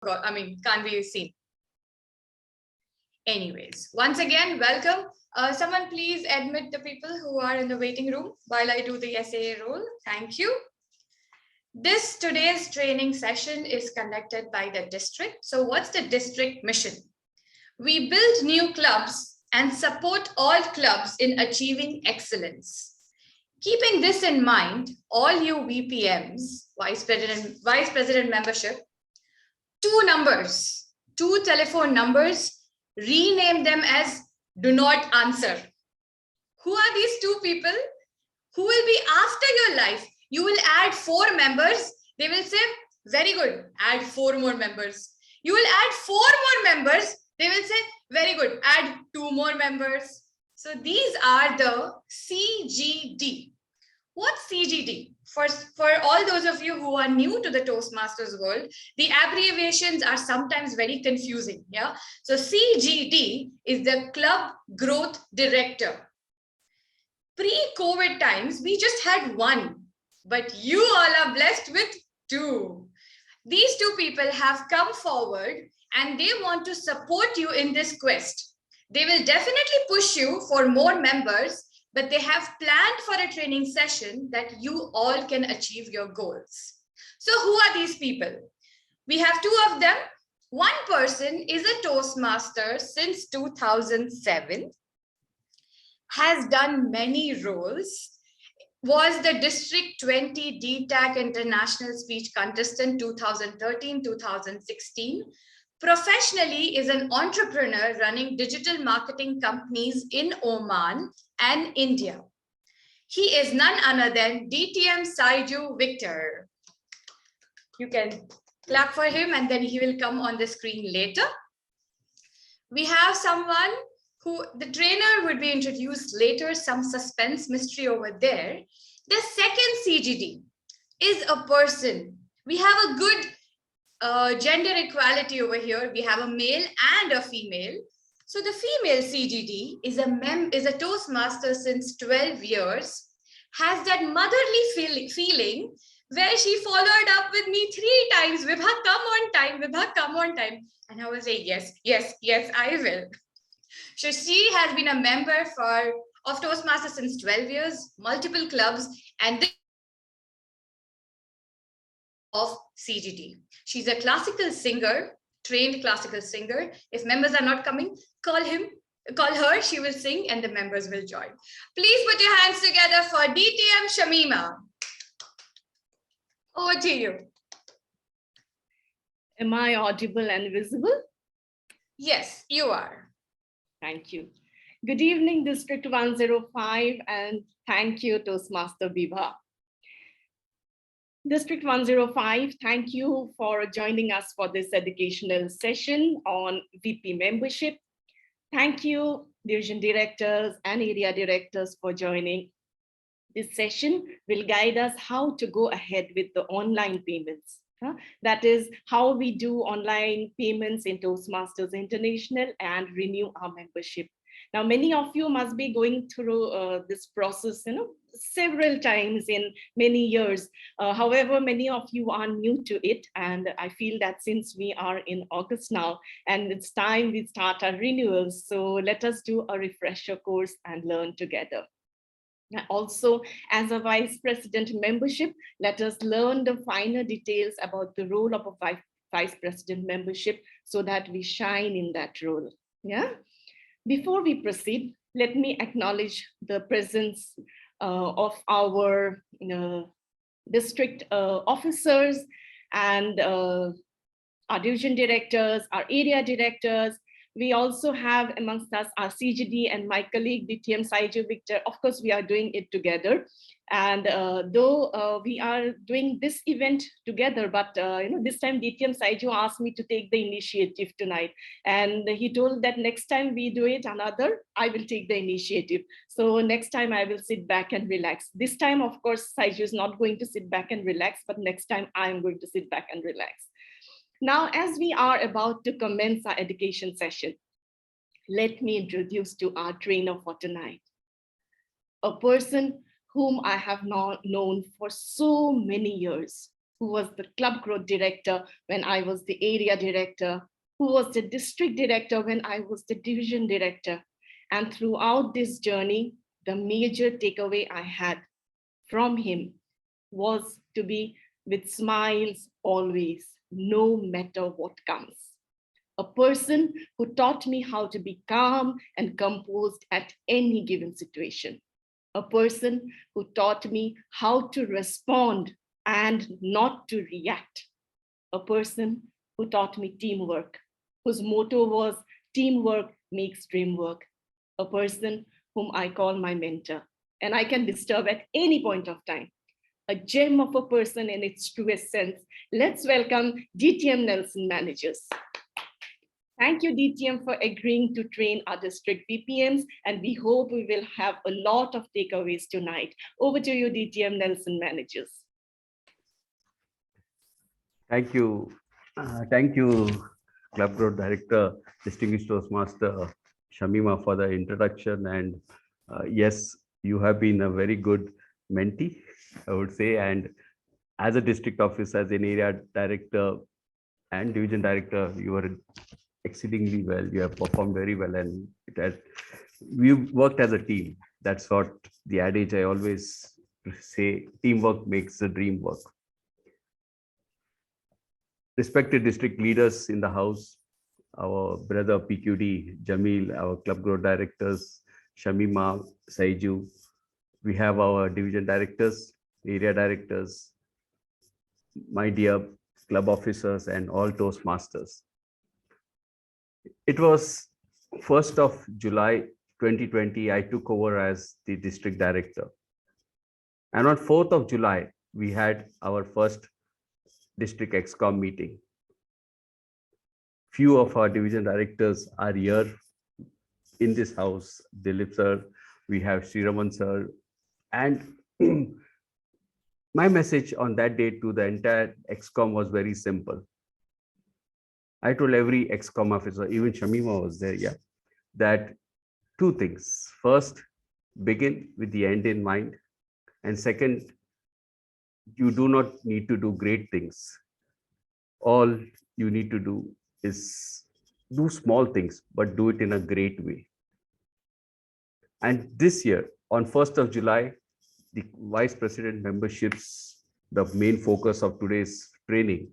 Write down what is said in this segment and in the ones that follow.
can't be seen. Anyways, once again, welcome. Someone please admit the people who are in the waiting room while I do the SAA role. Thank you. Today's training session is conducted by the district. So what's the district mission? We build new clubs and support all clubs in achieving excellence. Keeping this in mind, all you VPMs, Vice President membership, two telephone numbers, rename them as do not answer. Who are these two people? Who will be after your life? You will add 4 members. They will say, very good, add 4 more members. You will add 4 more members. They will say, very good, add 2 more members. So these are the CGD. What's CGD? For all those of you who are new to the Toastmasters world, the abbreviations are sometimes very confusing. Yeah. So CGD is the Club Growth Director. Pre-COVID times, we just had 1, but you all are blessed with 2. These 2 people have come forward and they want to support you in this quest. They will definitely push you for more members, but they have planned for a training session that you all can achieve your goals. So who are these people? We have 2 of them. One person is a Toastmaster since 2007, has done many roles, was the District 20 DTAC International Speech Contestant 2013-2016. Professionally is an entrepreneur running digital marketing companies in Oman and India. He is none other than DTM Saiju Victor. You can clap for him and then he will come on the screen later. We have someone who the trainer would be introduced later, some suspense mystery over there. The second CGD is a person. We have a good gender equality over here. We have a male and a female. So the female CGD is a Toastmaster since 12 years, has that motherly feeling where she followed up with me 3 times. Vibha, come on time. Vibha, come on time. And I will say, yes, yes, yes, I will. So she has been a member of Toastmasters since 12 years, multiple clubs, and this of CGD. She's a classical singer, trained classical singer. If members are not coming, call her, she will sing and the members will join. Please put your hands together for DTM Shamima. Over to you. Am I audible and visible? Yes, you are. Thank you. Good evening, District 105, and thank you, Toastmaster Vibha. District 105, thank you for joining us for this educational session on VP membership. Thank you, division directors and area directors for joining. This session will guide us how to go ahead with the online payments. That is how we do online payments in Toastmasters International and renew our membership. Now, many of you must be going through this process, several times in many years. However, many of you are new to it. And I feel that since we are in August now, and it's time we start our renewals. So let us do a refresher course and learn together. Also, as a Vice President membership, let us learn the finer details about the role of a Vice President membership so that we shine in that role. Yeah. Before we proceed, let me acknowledge the presence of our district officers and our division directors, our area directors. We also have amongst us our CGD and my colleague, DTM Saiju Victor. Of course, we are doing it together. And though we are doing this event together, but this time DTM Saiju asked me to take the initiative tonight. And he told that next time we do it another, I will take the initiative. So next time I will sit back and relax. This time, of course, Saiju is not going to sit back and relax, but next time I am going to sit back and relax. Now, as we are about to commence our education session, let me introduce to our trainer for tonight, a person whom I have known for so many years, who was the club growth director when I was the area director, who was the district director when I was the division director. And throughout this journey, the major takeaway I had from him was to be with smiles always, no matter what comes. A person who taught me how to be calm and composed at any given situation. A person who taught me how to respond and not to react. A person who taught me teamwork, whose motto was teamwork makes dream work. A person whom I call my mentor, and I can disturb at any point of time. A gem of a person in its truest sense. Let's welcome DTM Nelson Managers. Thank you, DTM, for agreeing to train our district VPMs, and we hope we will have a lot of takeaways tonight. Over to you, DTM Nelson Managers. Thank you. Thank you, Club Growth Director, Distinguished Toastmaster Shamima, for the introduction. And yes, you have been a very good mentee, I would say. And as a district officer, as an area director and division director, you were exceedingly well. You have performed very well, and we worked as a team. That's what the adage I always say: teamwork makes the dream work. Respected district leaders in the house, our brother PQD, Jamil, our club growth directors, Shamima, Saiju. We have our division directors, area directors, my dear club officers, and all Toastmasters. It was 1st of July 2020, I took over as the district director. And on 4th of July, we had our first district ExCom meeting. Few of our division directors are here in this house. Dilip sir, we have Sriraman sir. And my message on that day to the entire ExCom was very simple. I told every ExCom officer, even Shamima was there, yeah, that two things. First, begin with the end in mind. And second, you do not need to do great things. All you need to do is do small things, but do it in a great way. And this year, on 1st of July, the Vice President memberships, the main focus of today's training,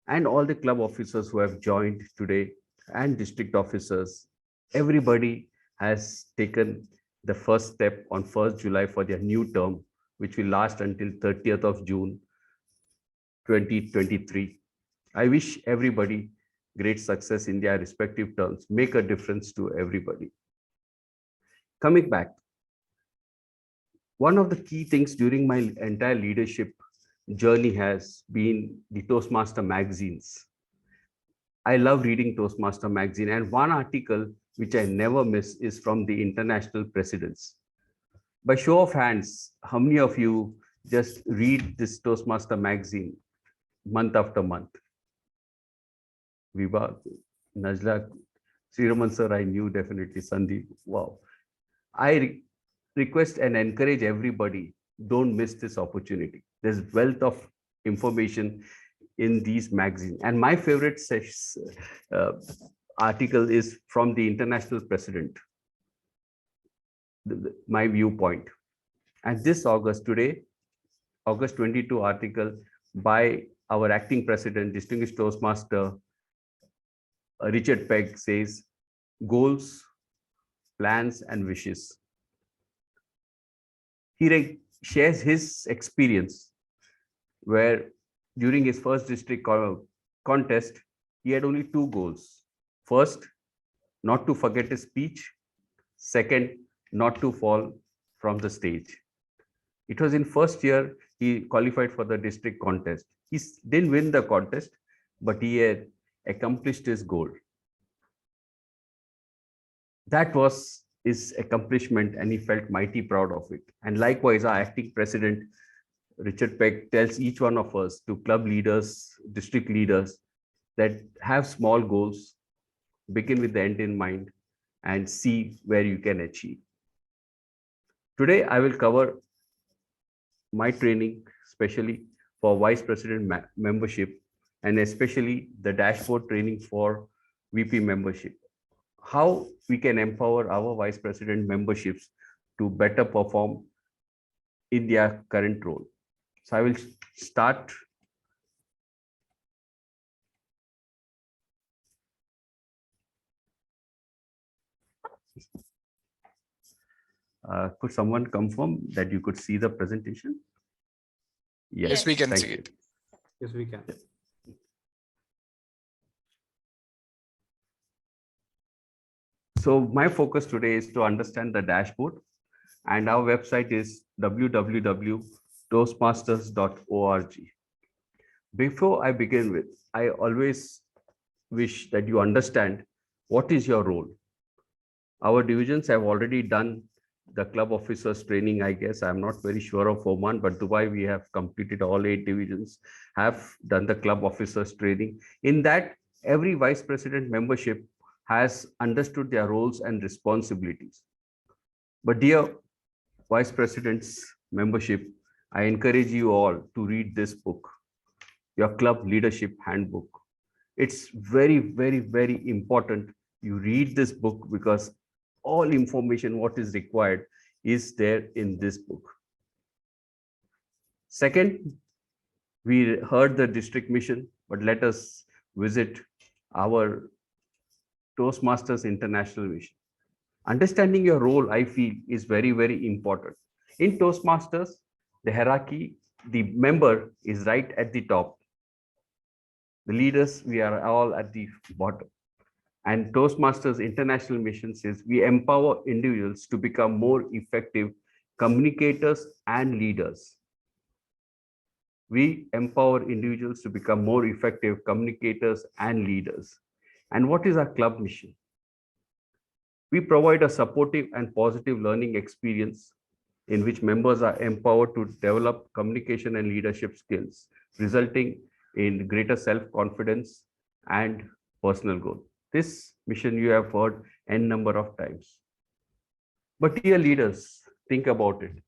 and all the club officers who have joined today and district officers, everybody has taken the first step on 1st July for their new term, which will last until 30th of June 2023. I wish everybody great success in their respective terms, make a difference to everybody. Coming back, one of the key things during my entire leadership journey has been the Toastmaster magazines. I love reading Toastmaster magazine, and one article which I never miss is from the international presidents. By show of hands, how many of you just read this Toastmaster magazine month after month? Viva, Najla, Sriraman sir, I knew definitely, Sandeep, wow. I request and encourage everybody, don't miss this opportunity. There's wealth of information in these magazines. And my favorite article is from the international president, my viewpoint. And this August, today, August 22 article by our acting president, distinguished Toastmaster, Richard Pegg says, goals, plans, and wishes. He shares his experience where during his first district contest, he had only two goals. First, not to forget his speech. Second, not to fall from the stage. It was in first year he qualified for the district contest. He didn't win the contest, but he had accomplished his goal. That was his accomplishment, and he felt mighty proud of it. And likewise, our acting president, Richard Peck, tells each one of us, to club leaders, district leaders, that have small goals, begin with the end in mind, and see where you can achieve. Today, I will cover my training, especially for Vice President membership, and especially the dashboard training for VP membership. How we can empower our Vice President memberships to better perform in their current role. So I will start. Could someone confirm that you could see the presentation? Yes, we can thank see you. it. Yes, we can. So my focus today is to understand the dashboard, and our website is www.toastmasters.org. Before I begin with, I always wish that you understand what is your role. Our divisions have already done the club officers training, I guess. I'm not very sure of Oman, but Dubai, we have completed all 8 divisions, have done the club officers training. In that, every vice president membership has understood their roles and responsibilities. But dear vice presidents membership, I encourage you all to read this book, your club leadership handbook. It's very, very, very important you read this book, because all information what is required is there in this book. Second, we heard the district mission, but let us visit our Toastmasters International Mission. Understanding your role, I feel, is very, very important. In Toastmasters, the hierarchy, the member is right at the top. The leaders, we are all at the bottom. And Toastmasters International Mission says we empower individuals to become more effective communicators and leaders. We empower individuals to become more effective communicators and leaders. And what is our club mission? We provide a supportive and positive learning experience in which members are empowered to develop communication and leadership skills, resulting in greater self-confidence and personal growth. This mission you have heard n number of times. But dear leaders, think about it.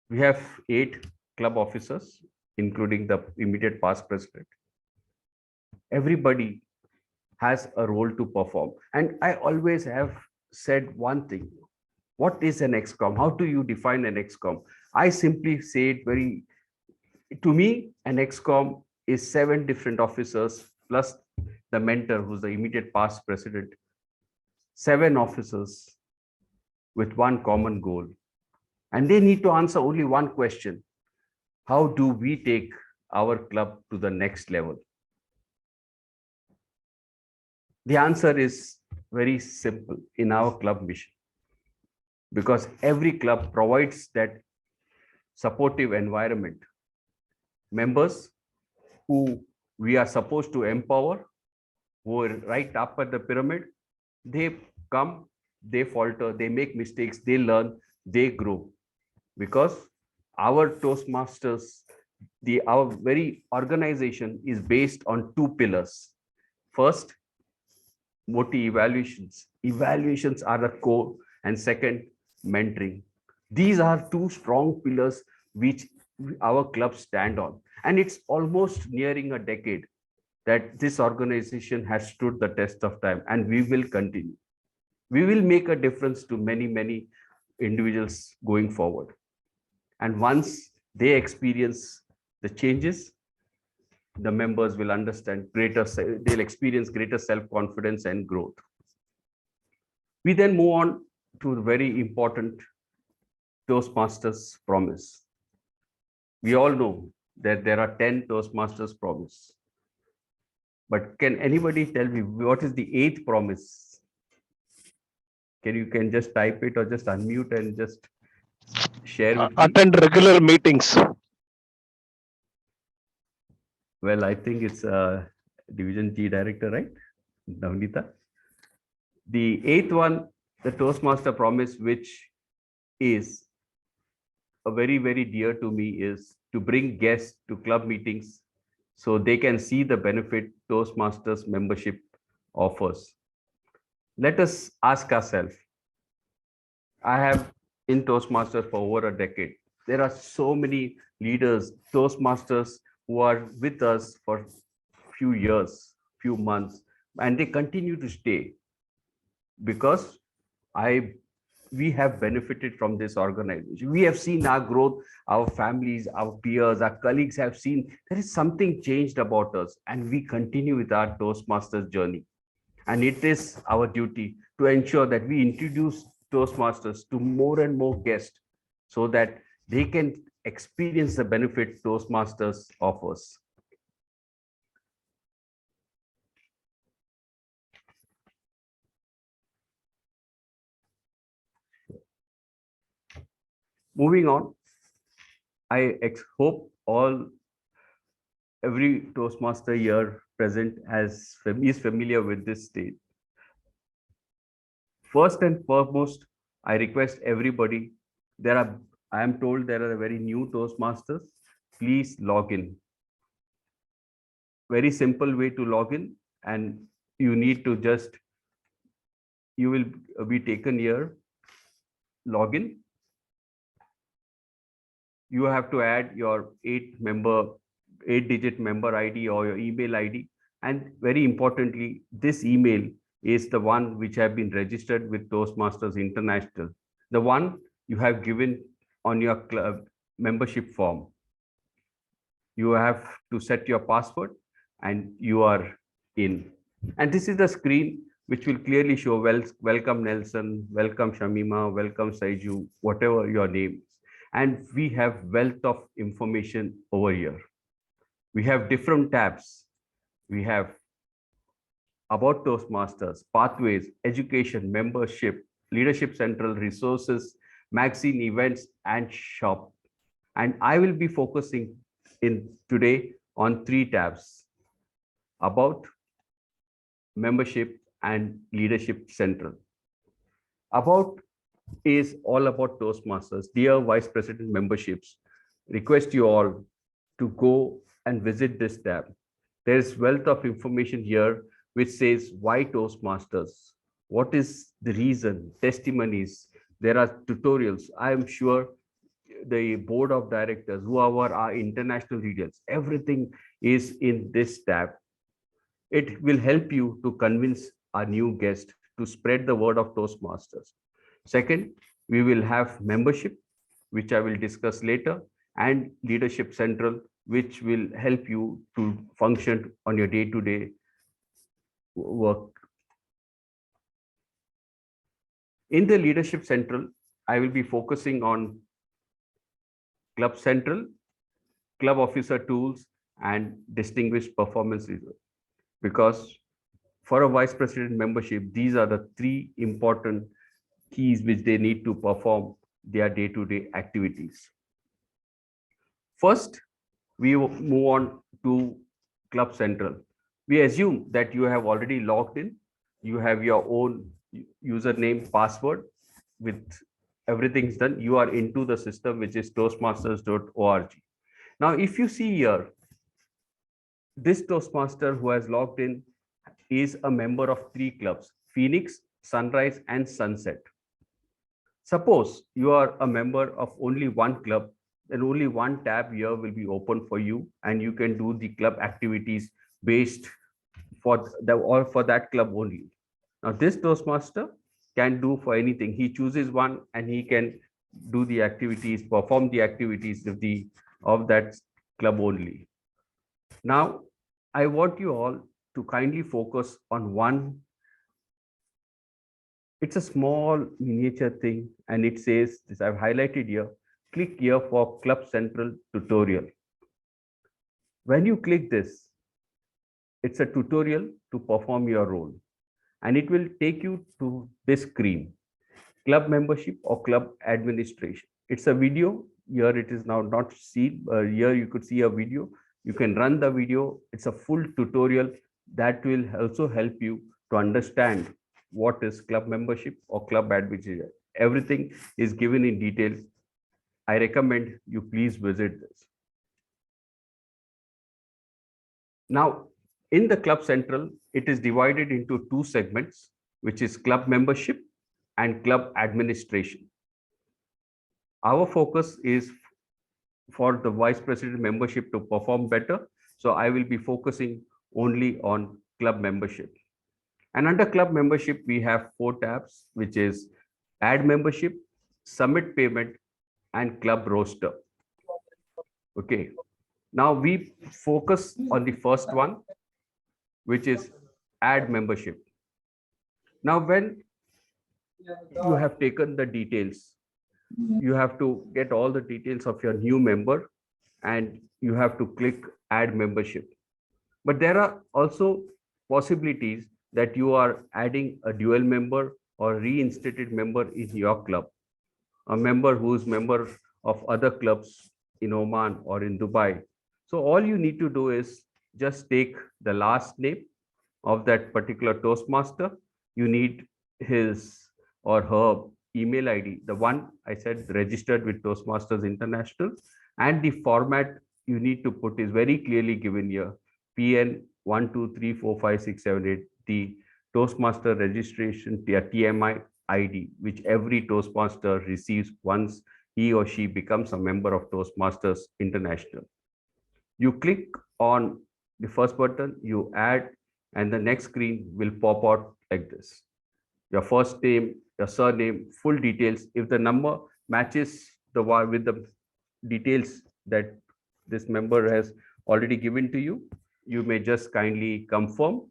We have 8 club officers, including the immediate past president. Everybody has a role to perform. And I always have said one thing. What is an XCOM? How do you define an XCOM? I simply say it to me, an XCOM is 7 different officers plus the mentor, who's the immediate past president. 7 officers with one common goal. And they need to answer only one question. How do we take our club to the next level? The answer is very simple in our club mission, because every club provides that supportive environment. Members who we are supposed to empower, who are right up at the pyramid, they come, they falter, they make mistakes, they learn, they grow. Because our Toastmasters, our very organization is based on 2 pillars. First, evaluations. Evaluations are the core. And second, mentoring. These are 2 strong pillars which our clubs stand on. And it's almost nearing a decade that this organization has stood the test of time, and we will continue. We will make a difference to many, many individuals going forward. And once they experience the changes, the members will understand they'll experience greater self-confidence and growth. We then move on to the very important Toastmasters Promise. We all know that there are 10 Toastmasters Promise. But can anybody tell me what is the 8th promise? You can just type it or just unmute and just share with me. Attend regular meetings. Well, I think it's Division G Director, right? Navnita. The 8th one, the Toastmaster Promise, which is a very, very dear to me, is to bring guests to club meetings so they can see the benefit Toastmasters membership offers. Let us ask ourselves. I have in Toastmasters for over a decade. There are so many leaders, Toastmasters who are with us for few years, few months, and they continue to stay because I we have benefited from this organization. We have seen our growth, our families, our peers, our colleagues have seen there is something changed about us, and we continue with our Toastmasters journey. And it is our duty to ensure that we introduce Toastmasters to more and more guests so that they can experience the benefit Toastmasters offers. Moving on, I hope every Toastmaster here present is familiar with this stage. First and foremost, I request everybody, I am told there are very new Toastmasters, please log in. Very simple way to log in, and you need to you will be taken here, login. You have to add your 8-digit member ID or your email ID. And very importantly, this email is the one which have been registered with Toastmasters International, the one you have given on your club membership form. You have to set your password and you are in. And this is the screen which will clearly show welcome Nelson, welcome Shamima, welcome Saiju, whatever your name is. And we have wealth of information over here. We have different tabs. We have about Toastmasters, pathways, education, membership, leadership central, resources, magazine, events, and shop. And I will be focusing in today on 3 tabs: about, membership, and leadership central. About is all about Toastmasters. Dear Vice President memberships, request you all to go and visit this tab. There is wealth of information here which says why Toastmasters, what is the reason, testimonies, there are tutorials. I am sure the board of directors, whoever are international leaders, everything is in this tab. It will help you to convince our new guest to spread the word of Toastmasters. Second, we will have membership, which I will discuss later, and leadership central, which will help you to function on your day-to-day work. In the leadership central, I will be focusing on club central, club officer tools, and distinguished performance result. Because for a vice president membership, these are the 3 important keys which they need to perform their day-to-day activities. First, we will move on to Club Central. We assume that you have already logged in. You have your own username, password, with everything's done. You are into the system, which is toastmasters.org. Now, if you see here, this Toastmaster who has logged in is a member of 3 clubs: Phoenix, Sunrise, and Sunset. Suppose you are a member of only one club, then only one tab here will be open for you, and you can do the club activities based for that club only. Now, this Toastmaster can do for anything. He chooses one and he can do the activities, perform the activities of that club only. Now, I want you all to kindly focus on one. It's a small miniature thing, and it says this. I've highlighted here. Click here for Club Central tutorial. When you click this, it's a tutorial to perform your role, and it will take you to this screen: club membership or club administration. It's a video. Here it is now not seen. Here you could see a video. You can run the video. It's a full tutorial that will also help you to understand what is club membership or club administration. Everything is given in detail. I recommend you please visit this. Now, in the Club Central, it is divided into 2 segments, which is club membership and club administration. Our focus is for the vice president membership to perform better. So I will be focusing only on club membership. And under club membership, we have 4 tabs, which is add membership, submit payment, and club roster. Okay. Now we focus on the first one, which is add membership. Now, when you have taken the details, you have to get all the details of your new member and you have to click add membership. But there are also possibilities that you are adding a dual member or reinstated member in your club, a member who is member of other clubs in Oman or in Dubai. So all you need to do is just take the last name of that particular Toastmaster. You need his or her email ID, the one I said registered with Toastmasters International, and the format you need to put is very clearly given here. PN 123456788, the Toastmaster registration TMI ID, which every Toastmaster receives once he or she becomes a member of Toastmasters International. You click on the first button, you add, and the next screen will pop out like this. Your first name, your surname, full details. If the number matches the one with the details that this member has already given to you, you may just kindly confirm.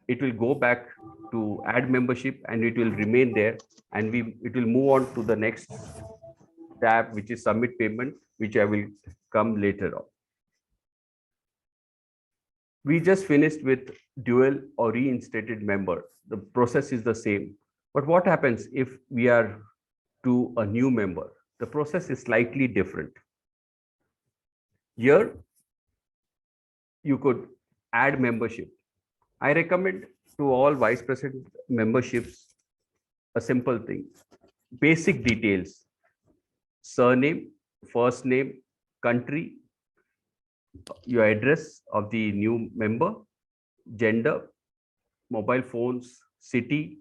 It will go back to add membership and it will remain there, and it will move on to the next tab, which is submit payment, which I will come later on. We just finished with dual or reinstated member. The process is the same. But what happens if we are to a new member? The process is slightly different. Here, you could add membership. I recommend to all vice president memberships a simple thing. Basic details: surname, first name, country, your address of the new member, gender, mobile phones, city,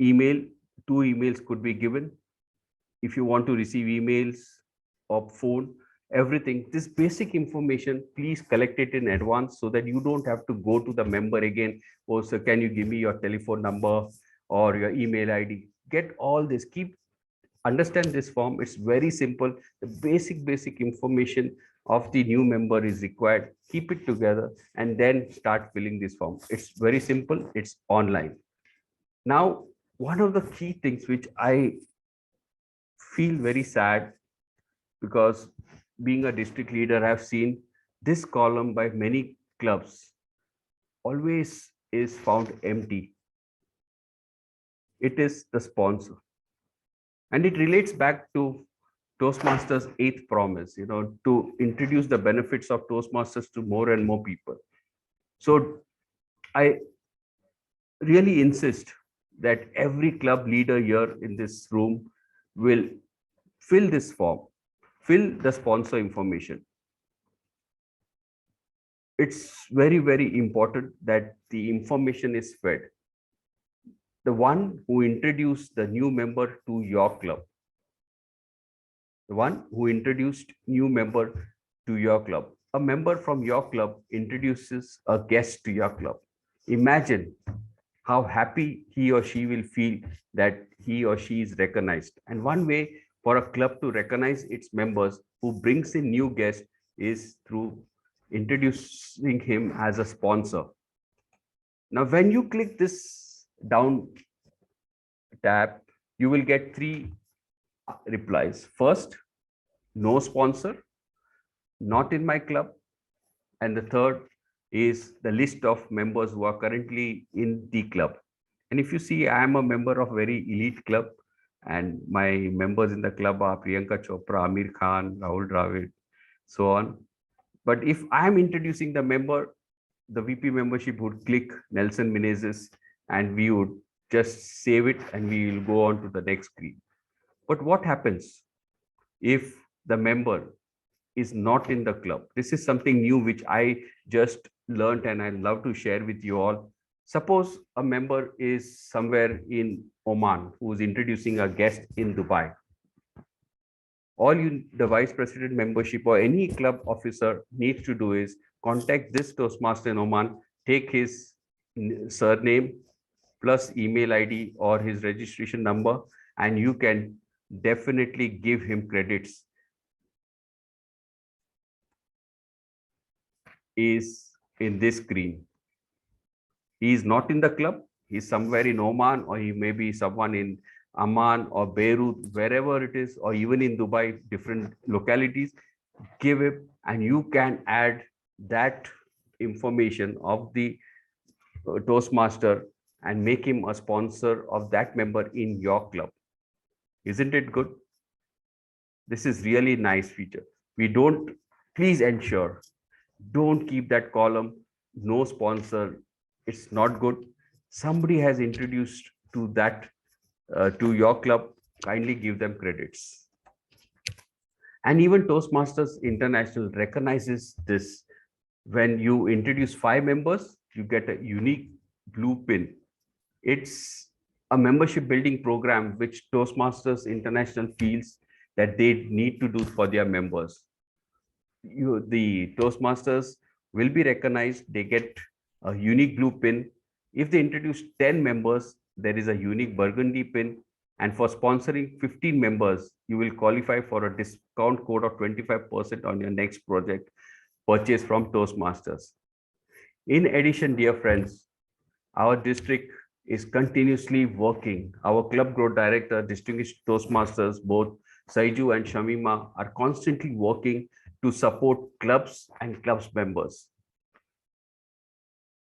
email. 2 emails could be given. If you want to receive emails or phone, everything, this basic information, please collect it in advance so that you don't have to go to the member again. Oh, sir, can you give me your telephone number or your email ID? Get all this. Understand this form. It's very simple. The basic information of the new member is required. Keep it together and then start filling this form. It's very simple. It's online. Now, one of the key things which I feel very sad, because being a district leader, I've seen this column by many clubs always is found empty. It is the sponsor. And it relates back to Toastmasters' 8th promise, to introduce the benefits of Toastmasters to more and more people. So I really insist that every club leader here in this room will fill this form, fill the sponsor information. It's very important that the information is fed. The one who introduced the new member to your club, the one who introduced new member to your club, a member from your club introduces a guest to your club. Imagine how happy he or she will feel that he or she is recognized. And one way for a club to recognize its members who brings in new guests is through introducing him as a sponsor. Now, when you click this down tab, you will get 3 replies. First, no sponsor, not in my club. And the third is the list of members who are currently in the club. And if you see, I am a member of very elite club, and my members in the club are Priyanka Chopra, Amir Khan, Rahul Dravid, so on. But if I am introducing the member, the VP membership would click Nelson Menezes, and we would just save it and we will go on to the next screen. But what happens if the member is not in the club? This is something new which I just learned and I love to share with you all. Suppose a member is somewhere in Oman who is introducing a guest in Dubai. All the vice president membership or any club officer needs to do is contact this Toastmaster in Oman, take his surname plus email ID or his registration number, and you can definitely give him credits. Is in this screen. He is not in the club. He's somewhere in Oman, or he may be someone in Amman or Beirut, wherever it is, or even in Dubai, different localities. Give him, and you can add that information of the Toastmaster and make him a sponsor of that member in your club. Isn't it good? This is really nice feature. Please ensure, don't keep that column, no sponsor. It's not good. Somebody has introduced to that, to your club, kindly give them credits. And even Toastmasters International recognizes this. When you introduce 5 members, you get a unique blue pin. It's a membership building program which Toastmasters International feels that they need to do for their members. The Toastmasters will be recognized. They get a unique blue pin. If they introduce 10 members, there is a unique burgundy pin. And for sponsoring 15 members, you will qualify for a discount code of 25% on your next project purchase from Toastmasters. In addition, dear friends, our district is continuously working. Our club growth director, distinguished Toastmasters, both Saiju and Shamima, are constantly working to support clubs and clubs members.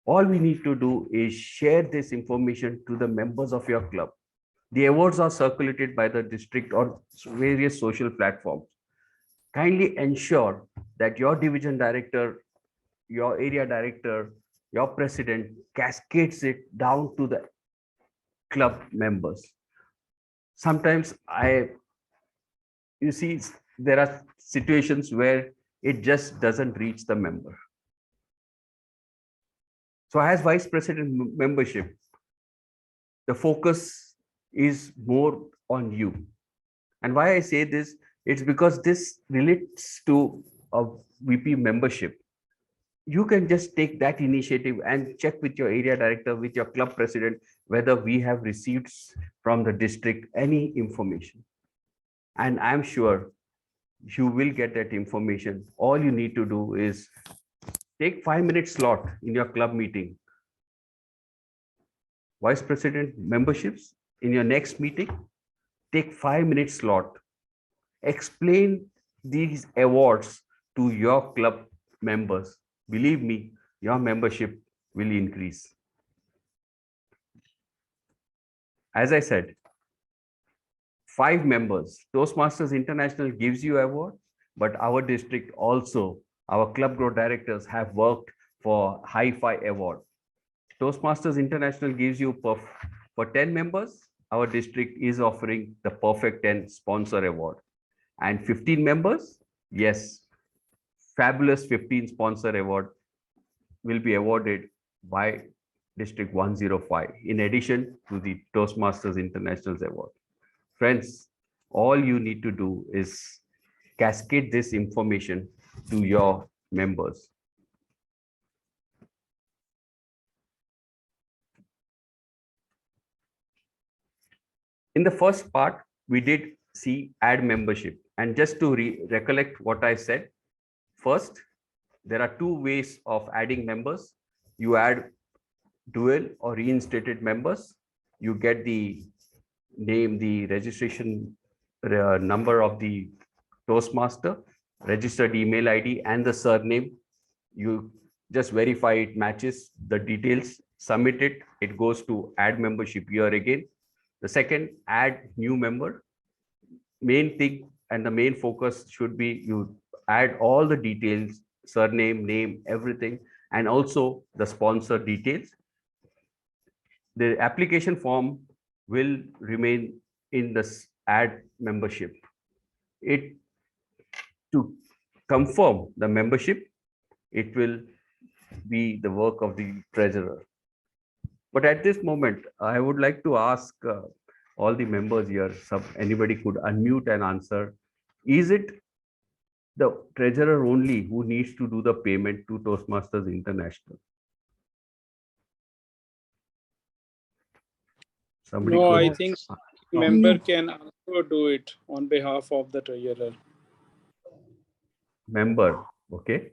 All we need to do is share this information to the members of your club. The awards are circulated by the district or various social platforms. Kindly ensure that your division director, your area director, your president cascades it down to the club members. Sometimes you see, there are situations where it just doesn't reach the member. So as vice president membership, the focus is more on you. And why I say this, it's because this relates to a VP membership. You can just take that initiative and check with your area director, with your club president, whether we have received from the district any information. And I'm sure you will get that information. All you need to do is take 5-minute slot in your club meeting. Vice president memberships, in your next meeting, take 5-minute slot. Explain these awards to your club members. Believe me, your membership will increase. As I said, 5 members. Toastmasters International gives you award, but our district also, our club growth directors have worked for Hi-Fi award. Toastmasters International gives you for 10 members, our district is offering the Perfect 10 Sponsor Award. And 15 members, yes, fabulous 15 Sponsor Award will be awarded by District 105, in addition to the Toastmasters International's Award. Friends, all you need to do is cascade this information to your members. In the first part, we did see add membership. And just to recollect what I said, first, there are 2 ways of adding members. You add dual or reinstated members. You get the name, the registration number of the Toastmaster, registered email ID, and the surname. You just verify it matches the details, submit it. It goes to add membership here again. The second, add new member. Main thing and the main focus should be you add all the details, surname, name, everything, and also the sponsor details. The application form will remain in this add membership. To confirm the membership, it will be the work of the treasurer. But at this moment, I would like to ask all the members here, anybody could unmute and answer Is it the treasurer only who needs to do the payment to Toastmasters International? Somebody No, could. I think member can also do it on behalf of the treasurer. Member, okay.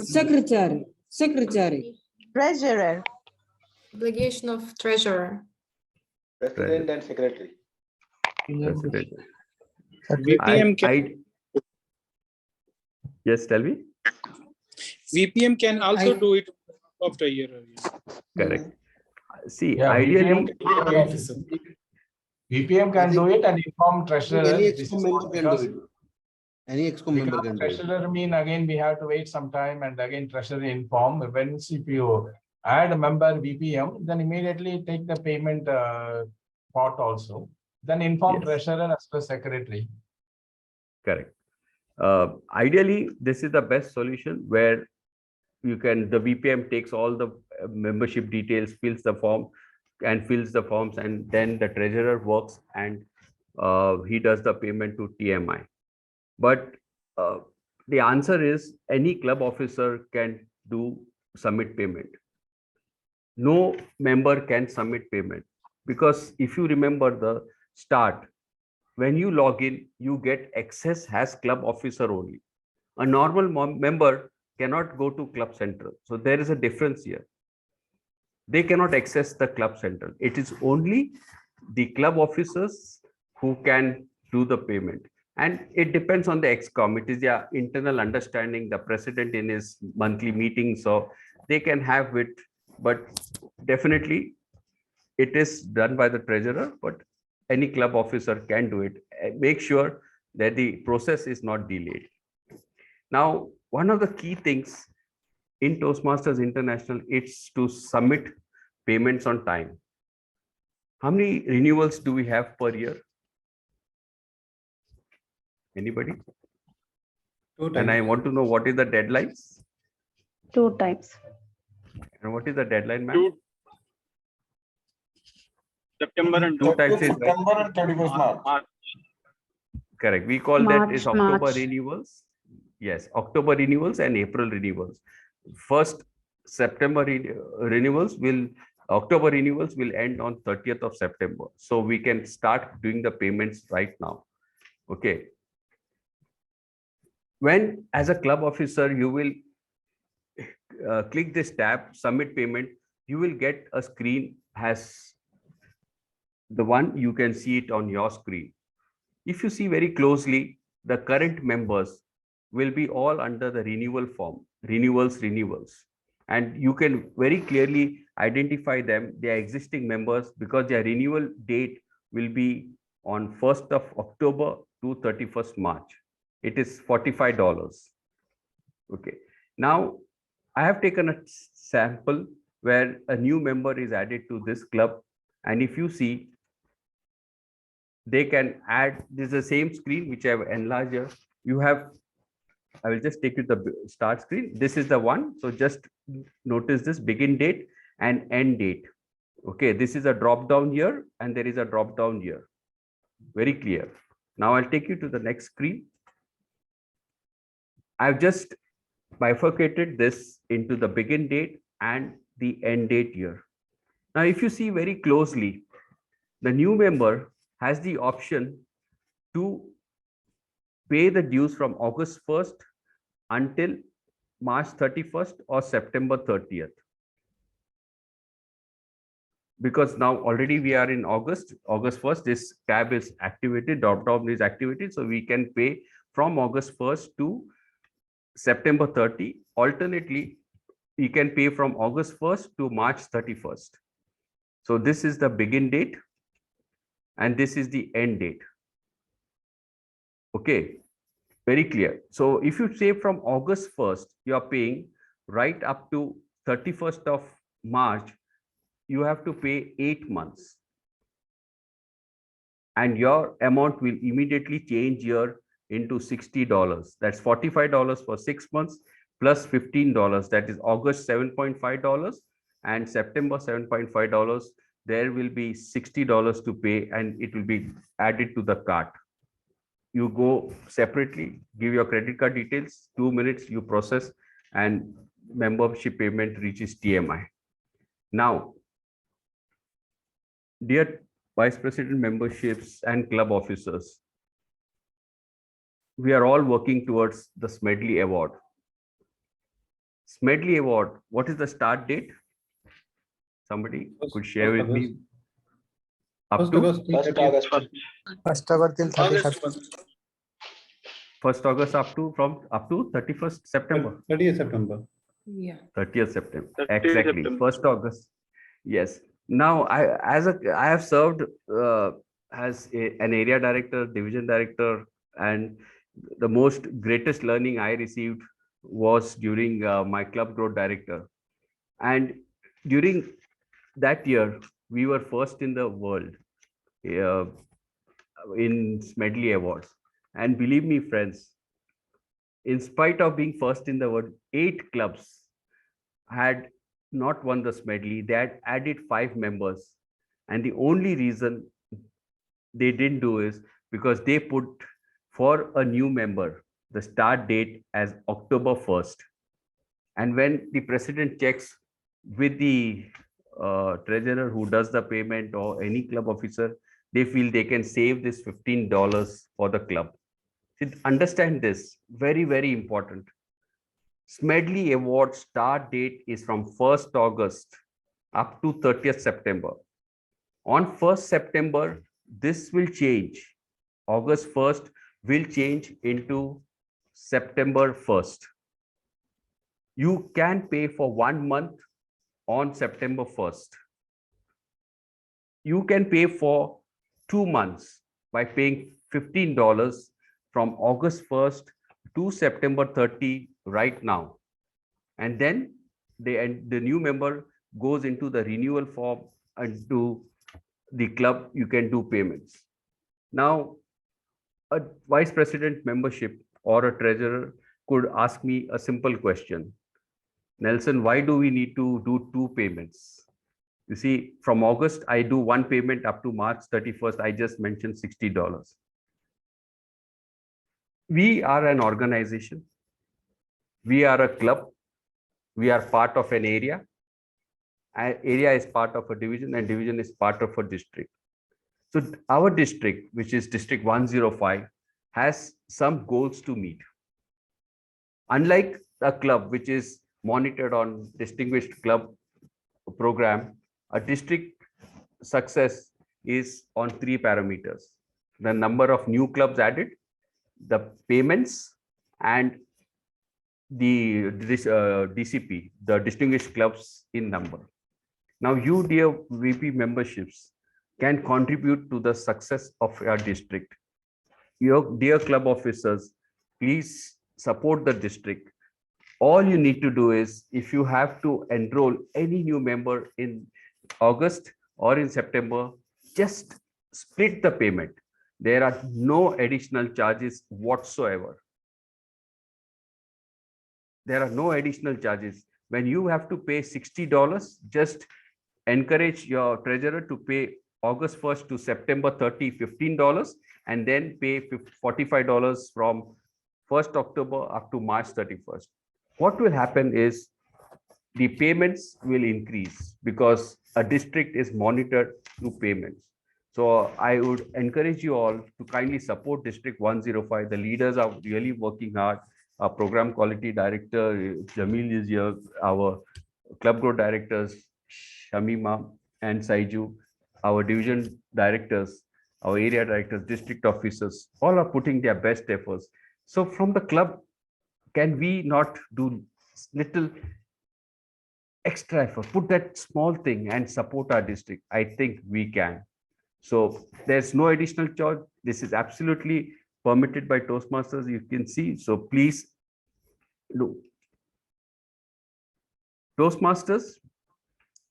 Secretary. Treasurer. Obligation of treasurer. President and secretary. President. VPM can, Yes, tell me. VPM can also do it on behalf of treasurer. Correct. See, Yeah, ideally, VPM can do it and inform treasurer. Any This EXCO is member can because- do it. Any EXCO member can do it. Treasurer mean again we have to wait some time and again treasurer inform. When if you add a member VPM, then immediately take the payment part also. Then inform Yes. treasurer as well as secretary. correct. Ideally, this is the best solution where you can, the VPM takes all the membership details, fills the form and fills the forms, and then the treasurer works and he does the payment to TMI. But the answer is any club officer can do submit payment. No member can submit payment, because if you remember the start, when you log in, you get access as club officer only. A normal member cannot go to Club Central. So there is a difference here. They cannot access the Club Central. It is only the club officers who can do the payment. And it depends on the EXCOM. It is their internal understanding, the president in his monthly meeting. So they can have it, but definitely it is done by the treasurer, but any club officer can do it. Make sure that the process is not delayed. Now, one of the key things in Toastmasters International, it's to submit payments on time. How many renewals do we have per year? Anybody? 2 times. And I want to know what is the deadlines? 2 times. And what is the deadline, ma'am? September and 2 times is September and 31st March. correct. We call that is October March. renewals. Yes, October renewals and April renewals. First September renewals will, October renewals will end on 30th of September. So we can start doing the payments right now. Okay. When as a club officer, you will click this tab, submit payment, you will get a screen as the one you can see it on your screen. If you see very closely, the current members will be all under the renewal form, renewals. And you can very clearly identify them, they are existing members, because their renewal date will be on 1st of October to 31st March. It is $45. Okay. Now, I have taken a sample where a new member is added to this club. And if you see, they can add, this is the same screen which I have enlarged here. You have, I will just take you to the start screen. This is the one. So just notice this begin date and end date. Okay, this is a drop down here and there is a drop down here. Very clear. Now I'll take you to the next screen. I've just bifurcated this into the begin date and the end date here. Now, if you see very closely, the new member has the option to pay the dues from August 1st until March 31st or September 30th. Because now already we are in August 1st, this tab is activated, drop down is activated. So we can pay from August 1st to September 30. Alternately, you can pay from August 1st to March 31st. So this is the begin date and this is the end date. Okay, very clear. So if you say from August 1st, you are paying right up to 31st of March, you have to pay 8 months. And your amount will immediately change here into $60. That's $45 for 6 months plus $15. That is August $7.5 and September $7.5. There will be $60 to pay and it will be added to the cart. you go separately, give your credit card details, 2 minutes, you process, and membership payment reaches TMI. Now, dear Vice President memberships and club officers, we are all working towards the Smedley Award. Smedley Award, what is the start date? Somebody could share with me. Up to 1st August. 1st August till 31st. 1st August up to 31st September. 30th September. Yeah. 30th September. 30th Exactly. September. 1st August. Yes. Now I have served as an area director, division director, and the most greatest learning I received was during my club growth director. And during that year, we were first in the world in Smedley Awards. And believe me, friends, in spite of being first in the world, 8 clubs had not won the Smedley. They had added 5 members. And the only reason they didn't do is because they put for a new member the start date as October 1st. And when the president checks with the treasurer who does the payment or any club officer, they feel they can save this $15 for the club. So understand this, very, very important. Smedley Award start date is from 1st August up to 30th September. On 1st September, this will change. August 1st will change into September 1st. You can pay for 1 month on September 1st. You can pay for 2 months by paying $15 from August 1st to September 30 right now. And then the new member goes into the renewal form and to the club, you can do payments. Now, a vice president membership or a treasurer could ask me a simple question. Nelson, why do we need to do 2 payments? You see, from August, I do 1 payment up to March 31st. I just mentioned $60. We are an organization. We are a club. We are part of an area. Area is part of a division, and division is part of a district. So our district, which is District 105, has some goals to meet. Unlike a club, which is monitored on Distinguished Club program, a district success is on 3 parameters: the number of new clubs added, the payments, and the DCP, the distinguished clubs in number. Now, you, dear VP memberships, can contribute to the success of your district. Your dear club officers, please support the district. All you need to do is, if you have to enroll any new member in August or in September, just split the payment. There are no additional charges whatsoever. There are no additional charges. When you have to pay $60, just encourage your treasurer to pay August 1st to September 30, $15, and then pay $45 from 1st October up to March 31st. What will happen is the payments will increase because a district is monitored through payments. So I would encourage you all to kindly support District 105. The leaders are really working hard. Our program quality director, Jamil, is here. Our club growth directors, Shamima and Saiju, our division directors, our area directors, district officers, all are putting their best efforts. So from the club, can we not do little extra effort, put that small thing and support our district? I think we can. So there's no additional charge. This is absolutely permitted by Toastmasters, you can see. So please do. Toastmasters,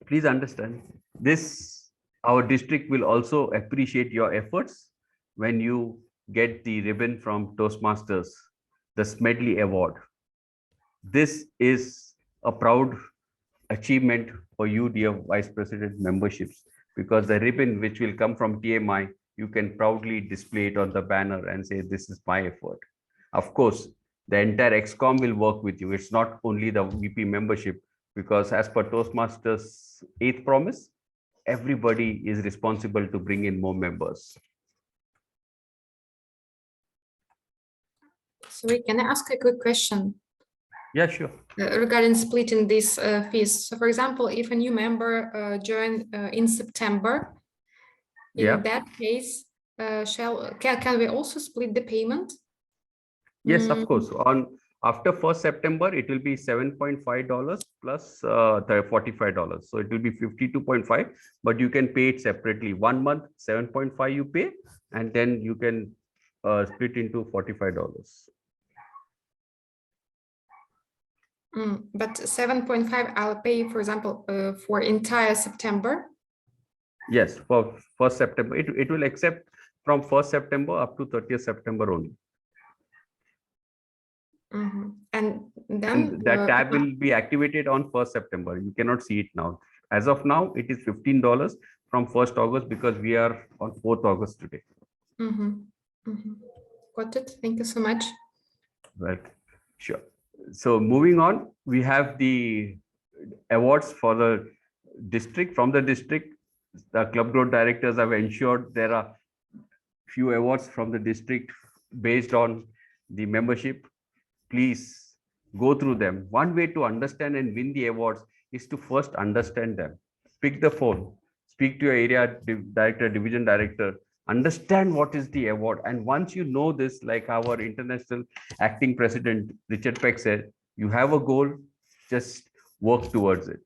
please understand this. Our district will also appreciate your efforts when you get the ribbon from Toastmasters, the Smedley Award. This is a proud achievement for you, dear Vice President memberships, because the ribbon which will come from TMI you can proudly display it on the banner and say, this is my effort. Of course, the entire XCOM will work with you. It's not only the VP membership, because as per Toastmasters' 8th promise, everybody is responsible to bring in more members. Sorry, can I ask a quick question? Yeah, sure. Regarding splitting these fees. So for example, if a new member join in September, in that case, can we also split the payment? Yes, of course. After 1st September, it will be $7.5 plus $45. So it will be 52.5, but you can pay it separately. 1 month, 7.5 you pay, and then you can split into $45. But 7.5 I'll pay, for example, for entire September. Yes, for 1st September. It will accept from 1st September up to 30th September only. And then that tab will be activated on 1st September. You cannot see it now. As of now, it is $15 from 1st August because we are on 4th August today. Got it. Thank you so much. Right. Sure. So moving on, we have the awards for the district. From the district, the club growth directors have ensured there are few awards from the district based on the membership. Please go through them. One way to understand and win the awards is to first understand them. Pick the phone, speak to your area director, division director, understand what is the award. And once you know this, like our international acting president, Richard Peck said, you have a goal, just work towards it.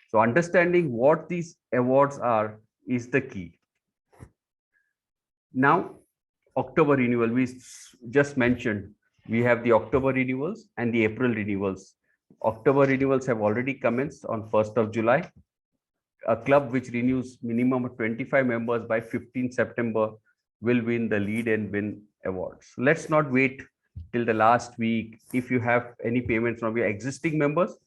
So understanding what these awards are is the key. Now, October renewal, we just mentioned, we have the October renewals and the April renewals. October renewals have already commenced on 1st of July. A club which renews minimum of 25 members by 15 September will win the Lead and Win awards. Let's not wait till the last week. If you have any payments from your existing members,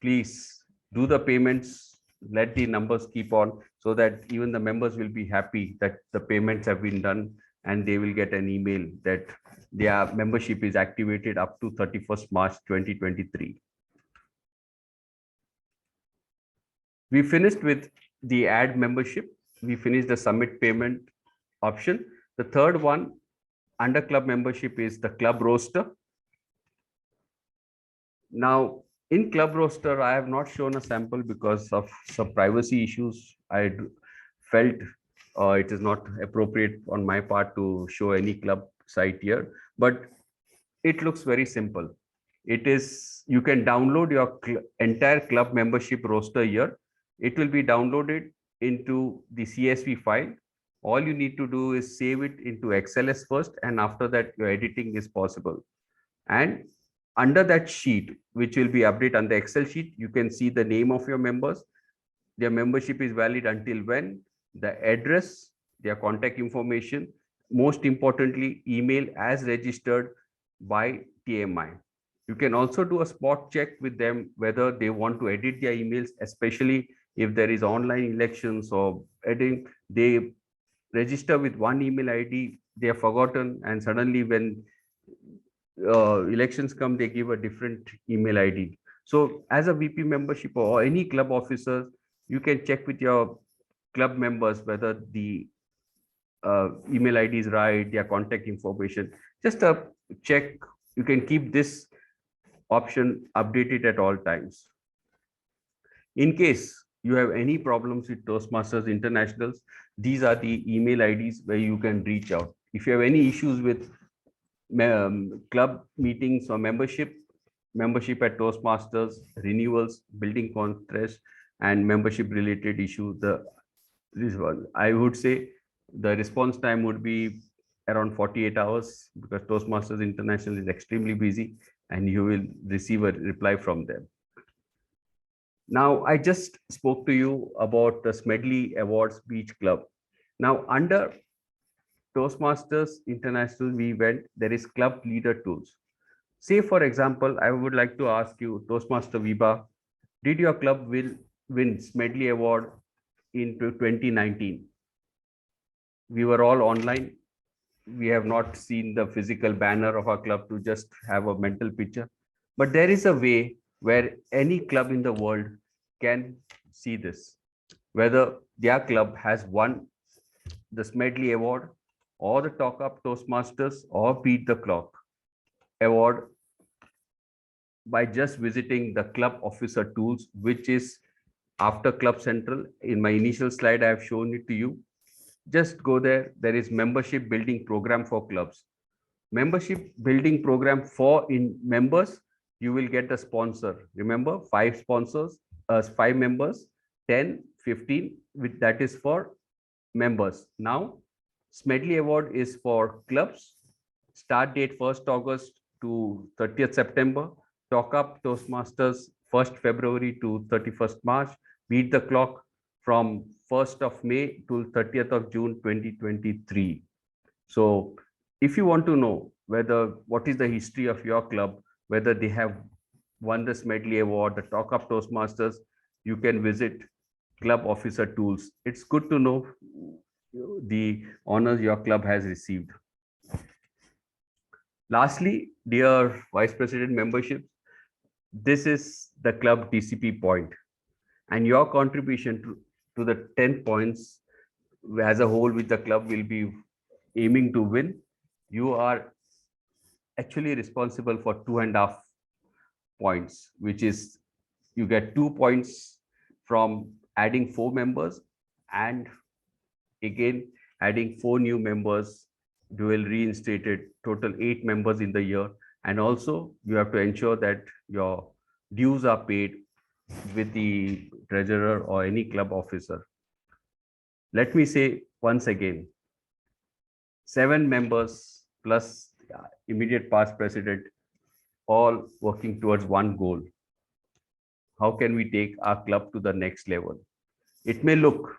please do the payments, let the numbers keep on, so that even the members will be happy that the payments have been done, and they will get an email that their membership is activated up to 31st March 2023. We finished with the add membership. We finished the submit payment option. The third one under club membership is the club roster. Now, in club roster, I have not shown a sample because of some privacy issues. I felt it is not appropriate on my part to show any club site here, but it looks very simple. It is, you can download your entire club membership roster here. It will be downloaded into the CSV file. All you need to do is save it into XLS first, and after that your editing is possible. And under that sheet, which will be updated on the Excel sheet, you can see the name of your members. Their membership is valid until when, the address, their contact information, most importantly, email as registered by TMI. You can also do a spot check with them whether they want to edit their emails, especially if there is online elections or editing. They register with one email ID, they are forgotten, and suddenly when elections come, they give a different email ID. So as a VP membership or any club officer, you can check with your club members whether the email ID is right, their contact information. Just a check. You can keep this option updated at all times. In case you have any problems with Toastmasters Internationals, these are the email IDs where you can reach out. If you have any issues with club meetings or membership at Toastmasters, renewals, building contrast, and membership related issue, this one, I would say the response time would be around 48 hours because Toastmasters International is extremely busy and you will receive a reply from them. Now, I just spoke to you about the Smedley Awards Beach Club. Now, under Toastmasters International event, there is club leader tools. Say, for example, I would like to ask you, Toastmaster Viba, did your club win Smedley Award in 2019? we were all online. We have not seen the physical banner of our club to just have a mental picture. But there is a way where any club in the world can see this, whether their club has won the Smedley Award or the Talk Up Toastmasters or Beat the Clock Award by just visiting the club officer tools, which is after Club Central. In my initial slide, I have shown it to you. Just go there. There is membership building program for clubs. Membership building program for in members, you will get a sponsor. Remember, 5 sponsors, 5 members, 10, 15, with that is for members. Now, Smedley Award is for clubs. Start date 1st August to 30th September. Talk Up Toastmasters 1st February to 31st March. Beat the Clock from 1st of May to 30th of June 2023. So if you want to know what is the history of your club, whether they have won the Smedley Award, the Talk Up Toastmasters, you can visit Club Officer Tools. It's good to know the honors your club has received. Lastly, dear Vice President membership, this is the club TCP point, and your contribution to the 10 points as a whole, which the club will be aiming to win. You are actually responsible for 2.5 points, which is you get 2 points from adding 4 members and again adding 4 new members. Dual reinstated, total 8 members in the year. And also you have to ensure that your dues are paid with the treasurer or any club officer. Let me say once again, 7 members plus immediate past president, all working towards one goal. How can we take our club to the next level? It may look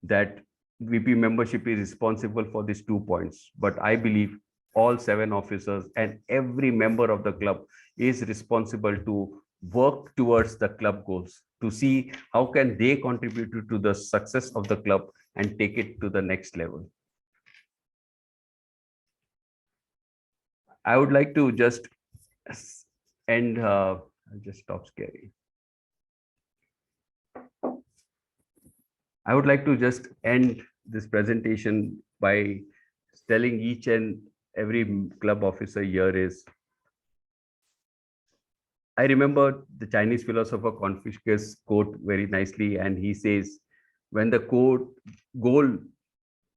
that VP membership is responsible for these 2 points, but I believe all 7 officers and every member of the club is responsible to work towards the club goals, to see how can they contribute to the success of the club and take it to the next level. I would like to just end, I'll just stop scary. I would like to just end this presentation by telling each and every club officer here is, I remember the Chinese philosopher Confucius quote very nicely, and he says, when the goal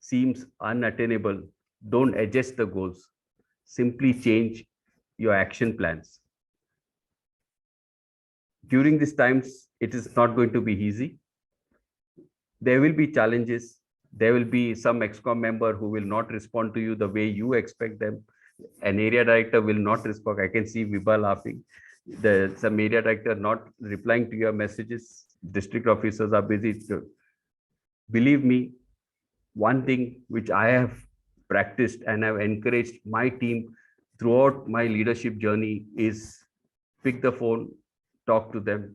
seems unattainable, don't adjust the goals, simply change your action plans. During these times, it is not going to be easy. There will be challenges. There will be some ExCom member who will not respond to you the way you expect them. An area director will not respond. I can see Vibha laughing. Some area director not replying to your messages. District officers are busy. Believe me, one thing which I have practiced and have encouraged my team throughout my leadership journey is pick the phone, talk to them,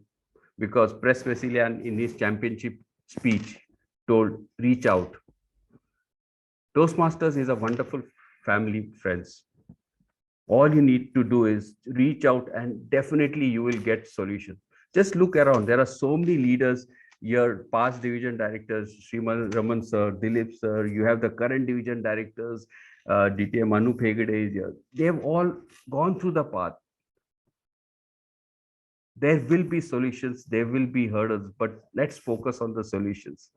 because Press Vasilian in his championship speech told, reach out. Toastmasters is a wonderful family, friends. All you need to do is reach out and definitely you will get solution. Just look around. There are so many leaders, your past division directors, Sriman Raman sir, Dilip sir, you have the current division directors, DTM Anup Hegde is here. They have all gone through the path. There will be solutions, there will be hurdles, but let's focus on the solutions.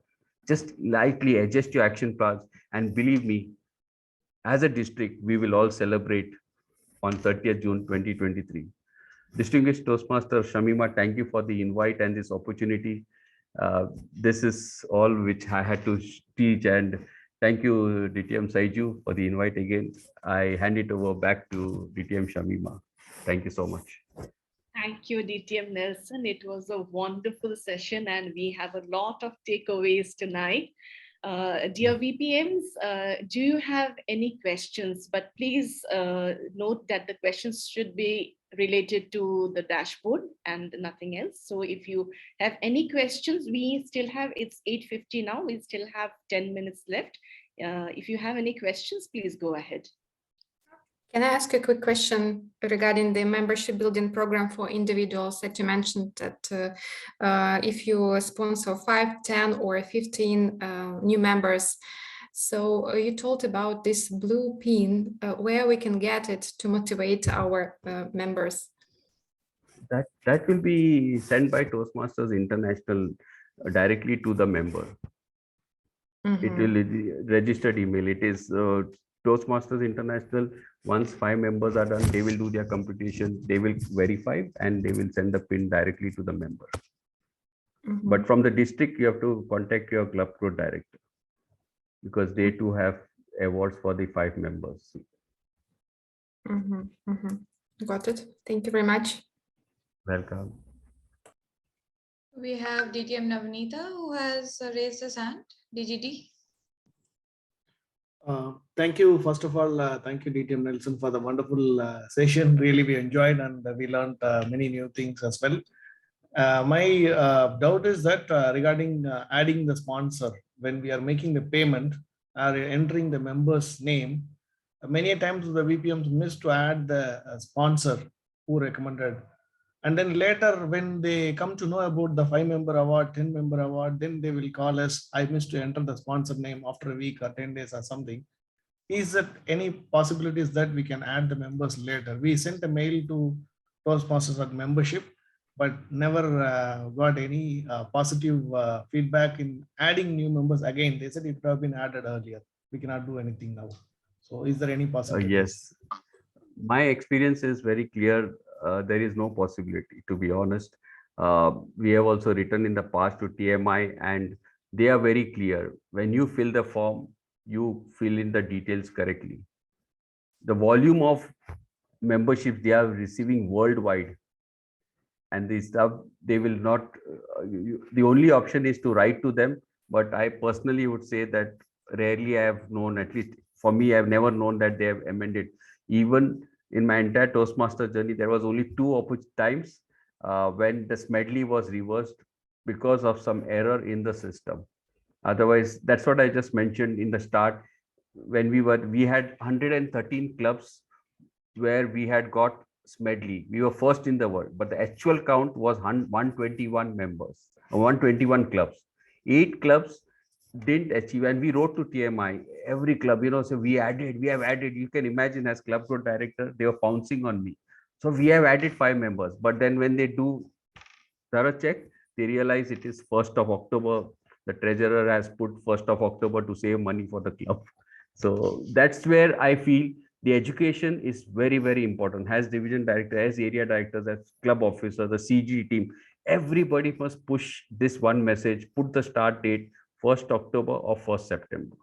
Just lightly adjust your action plans, and believe me, as a district, we will all celebrate on 30th June 2023. Distinguished Toastmaster Shamima, thank you for the invite and this opportunity. This is all which I had to teach, and thank you, DTM Saiju, for the invite again. I hand it over back to DTM Shamima. Thank you so much. Thank you, DTM Nelson. It was a wonderful session and we have a lot of takeaways tonight. Dear VPMs, do you have any questions? But please note that the questions should be related to the dashboard and nothing else. So if you have any questions, we still have, it's 8:50 now, we still have 10 minutes left. If you have any questions, please go ahead. Can I ask a quick question regarding the membership building program for individuals that you mentioned that if you sponsor 5, 10 or 15 new members, so you told about this blue pin, where we can get it to motivate our members? That will be sent by Toastmasters International directly to the member. It will be registered email. It is Toastmasters International. Once 5 members are done, they will do their computation, they will verify, and they will send the pin directly to the member. But from the district, you have to contact your club growth director, because they too have awards for the 5 members. Got it. Thank you very much. Welcome. We have DTM Navneeta who has raised his hand. DGD. Thank you. First of all, thank you, DTM Nelson, for the wonderful session. Really, we enjoyed and we learned many new things as well. My doubt is that regarding adding the sponsor, when we are making the payment or entering the member's name, many times the VPMs miss to add the sponsor who recommended. And then later, when they come to know about the 5-member award, 10-member award, then they will call us, I missed to enter the sponsor name after a week or 10 days or something. Is there any possibilities that we can add the members later? We sent a mail to Toastmasters at membership, but never got any positive feedback in adding new members again. They said it would have been added earlier. We cannot do anything now. So is there any possibility? Yes. My experience is very clear. There is no possibility, to be honest. We have also written in the past to TMI, and they are very clear. When you fill the form, you fill in the details correctly. The volume of memberships they are receiving worldwide, and the stuff they will not, the only option is to write to them. But I personally would say that rarely I have known, at least for me, I have never known that they have amended. Even in my entire Toastmaster journey, there was only 2 times when the Smedley was reversed because of some error in the system. Otherwise, that's what I just mentioned in the start. When we had 113 clubs where we had got Smedley. We were first in the world, but the actual count was 121 members, 121 clubs. 8 clubs didn't achieve, and we wrote to TMI, every club, so we have added. You can imagine, as club growth director, they were pouncing on me. So we have added 5 members, but then when they do thorough check, they realize it is 1st of October. The treasurer has put 1st of October to save money for the club. So that's where I feel the education is very, very important. As division director, as area directors, as club officer, the CG team, everybody must push this one message, put the start date 1st October or 1st September.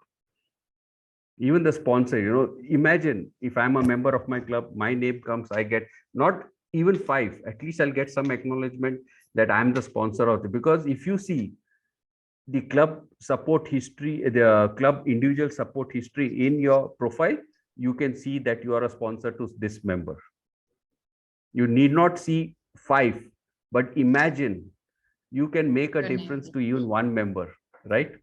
Even the sponsor, imagine if I'm a member of my club, my name comes, I get not even 5, at least I'll get some acknowledgement that I'm the sponsor of it. Because if you see the club support history, the club individual support history in your profile, you can see that you are a sponsor to this member. You need not see 5, but imagine you can make a difference to even 1 member, right?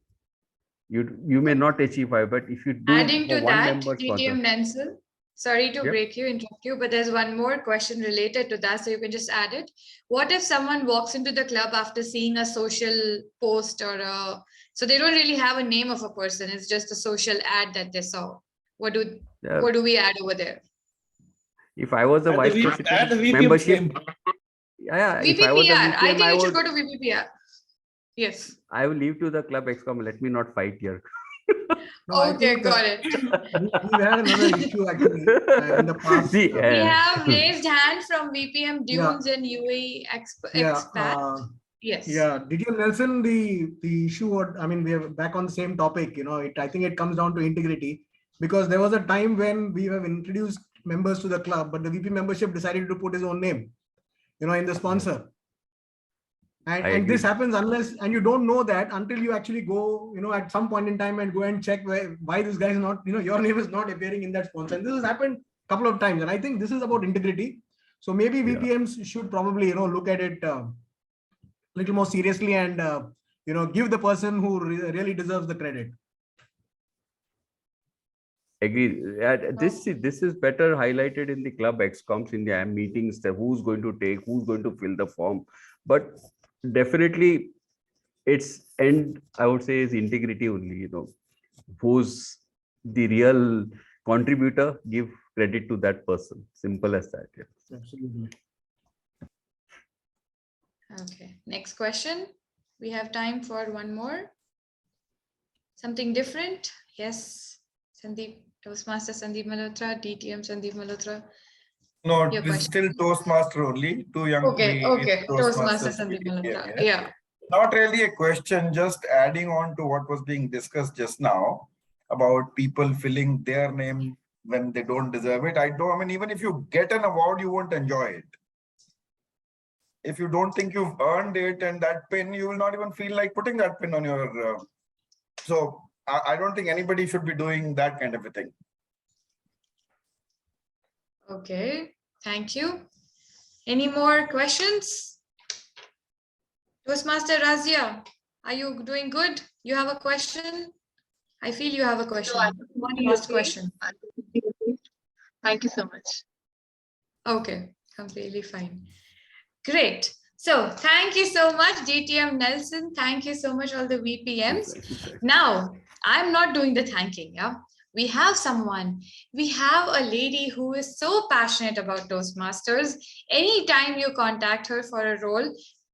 You may not achieve 5, but if you do Adding to that, member DTM Nelson, sorry to interrupt you, but there's one more question related to that, so you can just add it. What if someone walks into the club after seeing a social post so they don't really have a name of a person, it's just a social ad that they saw? What do we add over there? If I was the vice president membership, if I was the VPM, I think you should go to VPPR. Yes. I will leave to the club excom. Let me not fight here. No, okay, got it. We had another issue actually in the past. See, we have raised hand from VPM Dunes and UAE Expat. Yes. Yeah, DTM Nelson, the issue, we are back on the same topic, I think it comes down to integrity, because there was a time when we have introduced members to the club, but the VP membership decided to put his own name, in the sponsor. And this happens and you don't know that until you actually go, at some point in time and go and check why this guy is not, your name is not appearing in that sponsor. And this has happened a couple of times. And I think this is about integrity. So maybe VPMs should probably, look at it a little more seriously and, give the person who really deserves the credit. Agree. This is better highlighted in the club excoms in the meetings, who's going to take, who's going to fill the form. But definitely its end, I would say, is integrity only, who's the real contributor, give credit to that person. Simple as that. Yeah. Absolutely. Okay, next question. We have time for one more. Something different? Yes, Sandeep, Toastmaster Sandeep Malhotra, DTM Sandeep Malhotra. No, Your this is question. still Toastmaster only. Too young to be Okay. Toastmaster Toastmasters to be Sandeep Malhotra. here. Yeah. Not really a question, just adding on to what was being discussed just now about people filling their name when they don't deserve it. I mean, even if you get an award, you won't enjoy it. If you don't think you've earned it and that pin, you will not even feel like putting that pin on your. So I don't think anybody should be doing that kind of a thing. Okay, thank you. Any more questions? Toastmaster Razia, are you doing good? You have a question? I feel you have a question. One last question. Thank you so much. Okay, completely fine. Great. So thank you so much, DTM Nelson. Thank you so much, all the VPMs. Now, I'm not doing the thanking. Yeah, we have someone. We have a lady who is so passionate about Toastmasters. Anytime you contact her for a role,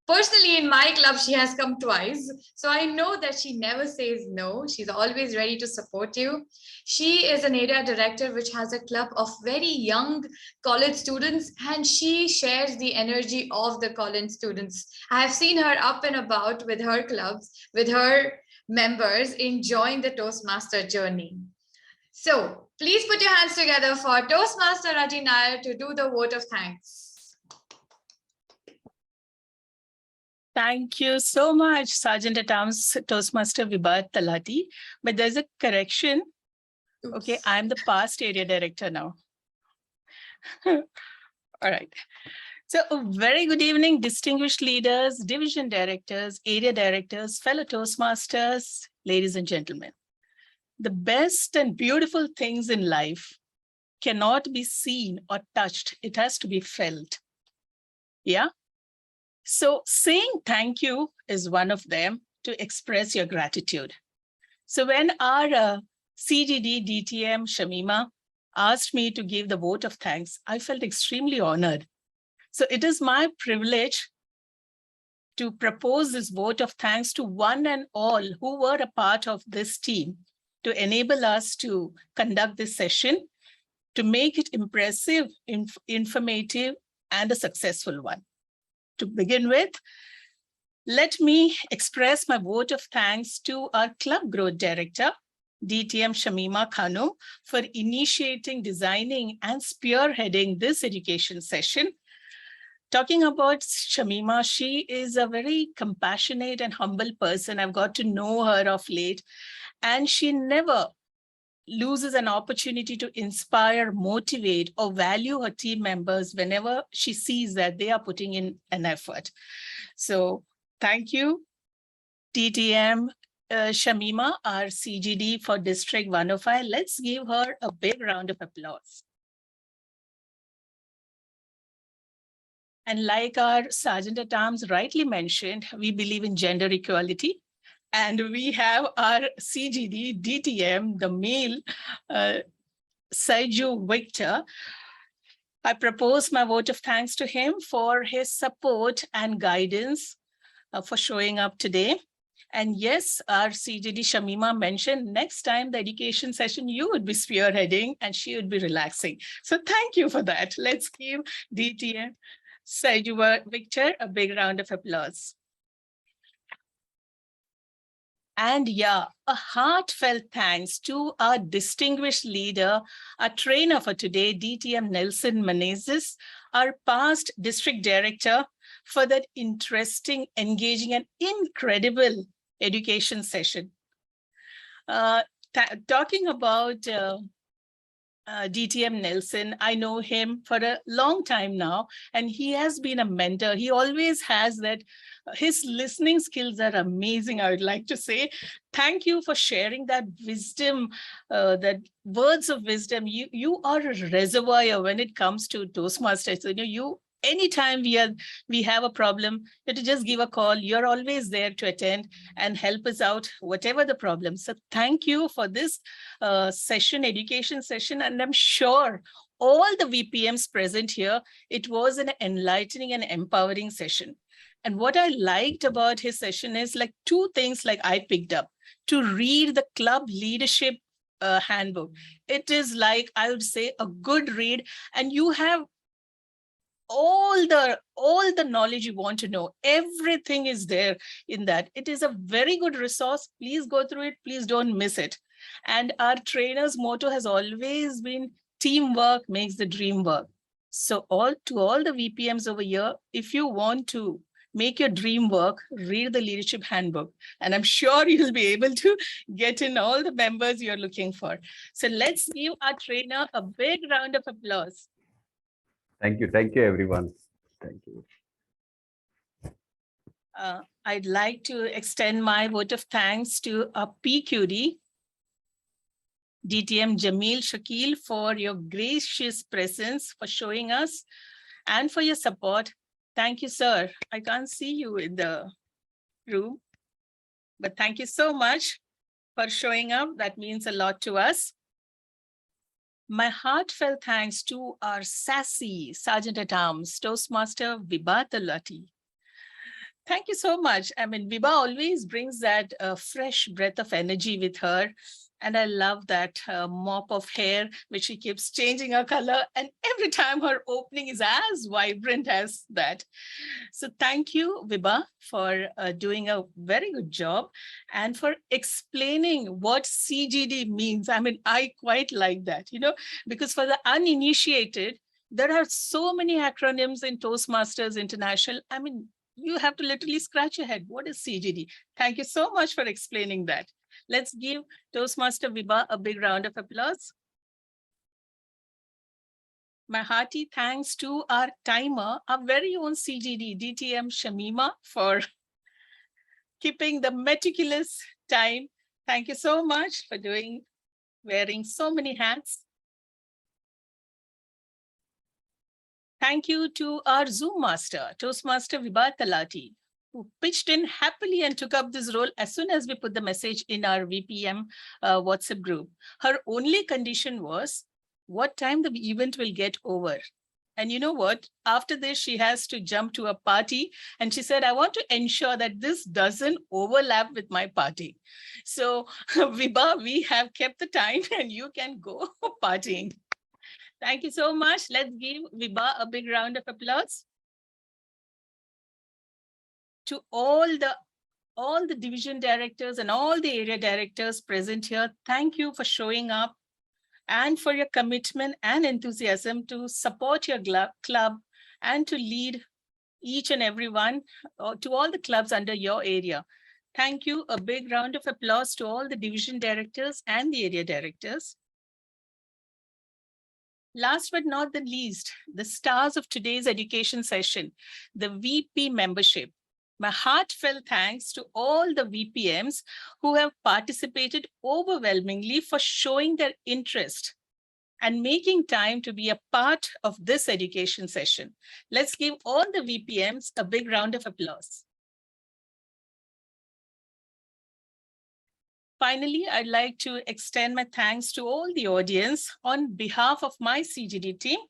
personally, in my club, she has come twice. So I know that she never says no. She's always ready to support you. She is an area director, which has a club of very young college students, and she shares the energy of the college students. I have seen her up and about with her clubs, with her members, enjoying the Toastmaster journey. So please put your hands together for Toastmaster Raji Nair to do the vote of thanks. Thank you so much, Sergeant at Arms Toastmaster Vibhat Talati. But there's a correction. Oops. Okay, I'm the past area director now. All right. So a very good evening, distinguished leaders, division directors, area directors, fellow Toastmasters, ladies and gentlemen. The best and beautiful things in life cannot be seen or touched. It has to be felt. Yeah. So saying thank you is one of them, to express your gratitude. So when our CGD DTM Shamima asked me to give the vote of thanks, I felt extremely honored. So it is my privilege to propose this vote of thanks to one and all who were a part of this team to enable us to conduct this session, to make it impressive, informative, and a successful one. To begin with, let me express my vote of thanks to our Club Growth Director, DTM Shamima Khanum, for initiating, designing, and spearheading this education session. Talking about Shamima, she is a very compassionate and humble person. I've got to know her of late, and she never loses an opportunity to inspire, motivate, or value her team members whenever she sees that they are putting in an effort. So thank you, DTM Shamima, our CGD for District 105. Let's give her a big round of applause. And like our Sergeant at Arms rightly mentioned, we believe in gender equality. And we have our CGD, DTM, the male, Saiju Victor. I propose my vote of thanks to him for his support and guidance for showing up today. And yes, our CGD Shamima mentioned next time the education session, you would be spearheading and she would be relaxing. So thank you for that. Let's give DTM Saiju Victor a big round of applause. And yeah, a heartfelt thanks to our distinguished leader, our trainer for today, DTM Nelson Menezes, our past district director, for that interesting, engaging, and incredible education session. Talking about DTM Nelson. I know him for a long time now, and he has been a mentor. He always has that. His listening skills are amazing, I would like to say. Thank you for sharing that wisdom, that words of wisdom. You are a reservoir when it comes to Toastmasters. Anytime we have a problem, you have to just give a call. You're always there to attend and help us out, whatever the problem. So thank you for this education session. And I'm sure all the VPMs present here, it was an enlightening and empowering session. And what I liked about his session is like two things like I picked up: to read the club leadership handbook. It is like, I would say, a good read, and you have all the knowledge you want to know. Everything is there in that. It is a very good resource. Please go through it. Please don't miss it. And our trainer's motto has always been teamwork makes the dream work. So to all the VPMs over here, if you want to make your dream work, read the leadership handbook. And I'm sure you'll be able to get in all the members you're looking for. So let's give our trainer a big round of applause. Thank you. Thank you, everyone. Thank you. I'd like to extend my vote of thanks to our PQD, DTM Jamil Shakil, for your gracious presence, for showing us, and for your support. Thank you, sir. I can't see you in the room, but thank you so much for showing up. That means a lot to us. My heartfelt thanks to our sassy Sergeant at Arms, Toastmaster Vibha Talati. Thank you so much. I mean, Vibha always brings that fresh breath of energy with her. And I love that mop of hair, which she keeps changing her color. And every time her opening is as vibrant as that. So thank you, Vibha, for doing a very good job and for explaining what CGD means. I mean, I quite like that, because for the uninitiated, there are so many acronyms in Toastmasters International. I mean, you have to literally scratch your head. What is CGD? Thank you so much for explaining that. Let's give Toastmaster Vibha a big round of applause. My hearty thanks to our timer, our very own CGD, DTM Shamima, for keeping the meticulous time. Thank you so much for wearing so many hats. Thank you to our Zoom master, Toastmaster Vibha Talati, who pitched in happily and took up this role as soon as we put the message in our VPM WhatsApp group. Her only condition was what time the event will get over. And you know what? After this, she has to jump to a party. And she said, I want to ensure that this doesn't overlap with my party. So Vibha, we have kept the time and you can go partying. Thank you so much. Let's give Vibha a big round of applause. To all the division directors and all the area directors present here, thank you for showing up and for your commitment and enthusiasm to support your club and to lead each and every one to all the clubs under your area. Thank you. A big round of applause to all the division directors and the area directors. Last but not the least, the stars of today's education session, the VP membership. My heartfelt thanks to all the VPMs who have participated overwhelmingly for showing their interest and making time to be a part of this education session. Let's give all the VPMs a big round of applause. Finally, I'd like to extend my thanks to all the audience on behalf of my CGD team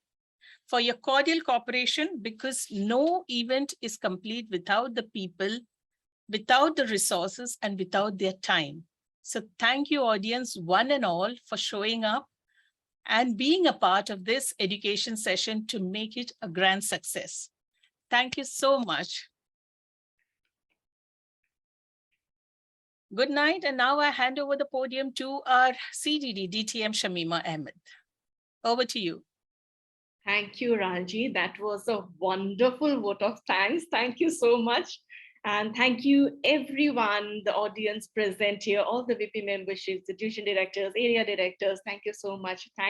for your cordial cooperation, because no event is complete without the people, without the resources, and without their time. So thank you, audience, one and all, for showing up and being a part of this education session to make it a grand success. Thank you so much. Good night. And now I hand over the podium to our CGD, DTM Shamima Ahmed. Over to you. Thank you, Ranji. That was a wonderful vote of thanks. Thank you so much. And thank you, everyone, the audience present here, all the VP memberships, the division directors, area directors. Thank you so much. Thank